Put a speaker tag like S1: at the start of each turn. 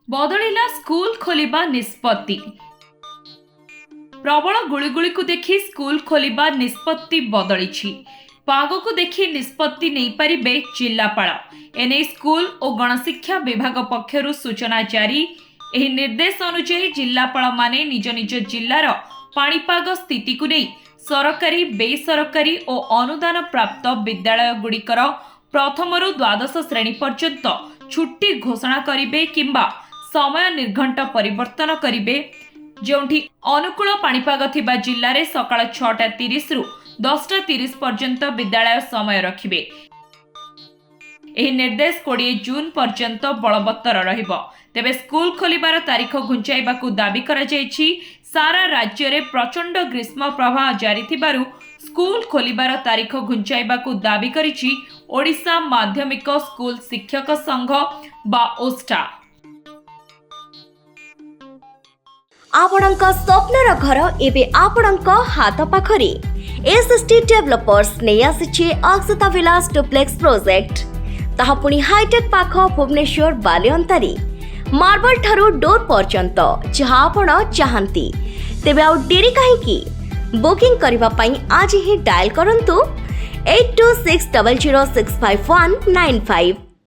S1: बदलिला school खोलिबा निष्पत्ति। प्रबल गुळिगुळी को देखि स्कूल खोलिबा निष्पत्ति बदलिछि। पाग को देखि निष्पत्ति नहीं पारिबे जिल्लापाल। एने स्कूल और गणशिक्षा विभाग पक्षरु सूचना जारी। एही निर्देश अनुसार जिल्लापाल माने निज निज जिल्लार पाणीपाग स्थिति को नहीं सरकारी बेसरकारी और अनुदान प्राप्त विद्यालय गुड़िकर प्रथम रु द्वादश श्रेणी पर्यंत छुट्टी घोषणा करिबे किंबा समय निर्घंट परिवर्तन करिबे। जोंठी अनुकूल पाणीपाग थिबा जिल्ला रे सकाळ 6:30 रु 10:30 पर्यंत विद्यालय समय रखिबे। एही निर्देश 20 जून पर्यंत बलवत्तर रहिबो। तेबे स्कूल खोलिबार तारीख घुंचाइबाकू दाबी करा जायछि। सारा राज्य रे प्रचंड ग्रीष्म प्रवाह जारी थिबारु स्कूल खोलिबार तारीख घुंचाइबाकू दाबी करिछि ओडिशा माध्यमिक स्कूल शिक्षक संघ बा ओस्टा।
S2: आपणक स्वप्नर घर एबे आपणक हाथ पाखरे। एसएसटी डेवलपर्स नै आसिछि अक्षता विलास डुप्लेक्स प्रोजेक्ट। ताहा पुनी हाईटेक पाख भुवनेश्वर बालिअंतारी मार्बल ठारू डोर पर्यंत जहा आपण चाहंती। तेबे आउ डेरी काहेकि बुकिंग करिबा पई आज ही डायल करंतु 8260065195।